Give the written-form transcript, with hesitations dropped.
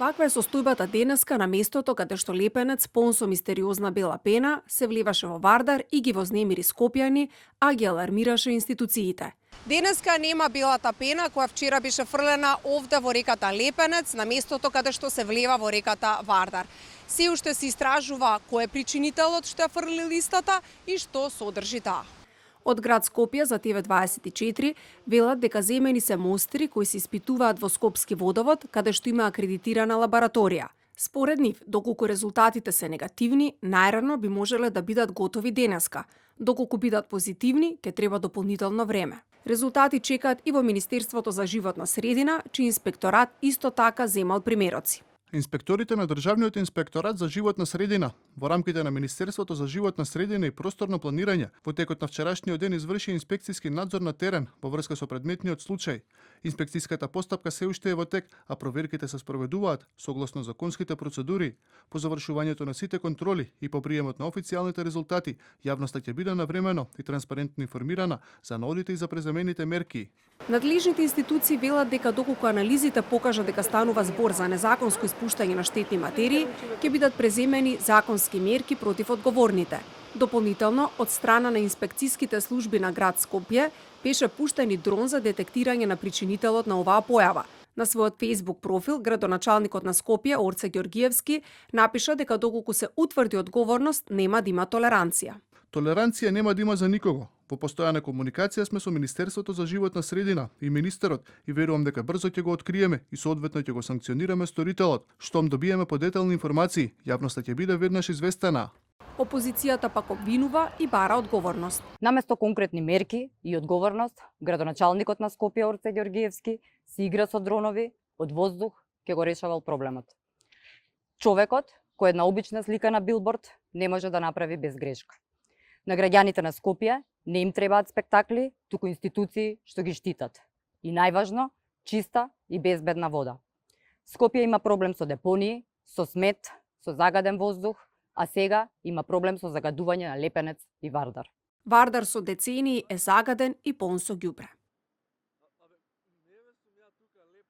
Ваква е состојбата денеска на местото каде што Лепенец полн со мистериозна бела пена се вливаше во Вардар и ги вознемири скопјани, а ги алармираше институциите. Денеска нема белата пена која вчера беше фрлена овде во реката Лепенец на местото каде што се влива во реката Вардар. Се уште се истражува кој е причинителот што ја фрли листата и што содржи таа. Од град Скопје за ТВ24 велат дека земени се мостри кои се испитуваат во Скопски водовод, каде што има акредитирана лабораторија. Според нив, доколку резултатите се негативни, најрано би можеле да бидат готови денеска. Доколку бидат позитивни, ќе треба дополнително време. Резултати чекаат и во Министерството за животна средина, чиј инспекторат исто така земал примероци. Инспекторите на Државниот инспекторат за животна средина во рамките на Министерството за животна средина и просторно планирање во текот на вчерашниот ден изврши инспекцијски надзор на терен во врска со предметниот случај. Инспекцијската постапка се уште е во тек, а проверките се спроведуваат согласно законските процедури. По завршувањето на сите контроли и по приемот на официјалните резултати, јавноста ќе биде навремено и транспарентно информирана за новите и за преземените мерки. Надлежните институции велат дека доколку анализите покажат дека станува збор за незаконско испуштање на штетни материи, ќе бидат преземени законски мерки против одговорните. Дополнително, од страна на инспекцијските служби на град Скопје, беше пуштен и дрон за детектирање на причинителот на оваа појава. На својот Facebook профил, градоначалникот на Скопје, Орце Ѓоргиевски, напиша дека доколку се утврди одговорност, нема да има толеранција. Толеранција нема да има за никого. Во постојана комуникација сме со Министерството за животна средина и министерот и верувам дека брзо ќе го откриеме и соодветно ќе го санкционираме сторителот. Штом добиеме подетелни информации, јавноста ќе биде веднаш известена. Опозицијата пак обвинува и бара одговорност. Наместо конкретни мерки и одговорност, градоначалникот на Скопје Орце Ѓоргиевски си игра со дронови, од воздух ќе го решавал проблемот. Човекот, кој е една обична слика на билборд, не може да направи без грешка. На граѓаните на Скопје не им требаат спектакли, туку институции што ги штитат. И најважно, чиста и безбедна вода. Скопје има проблем со депонии, со смет, со загаден воздух, а сега има проблем со загадување на Лепенец и Вардар. Вардар со децении е загаден и полн со ѓубре.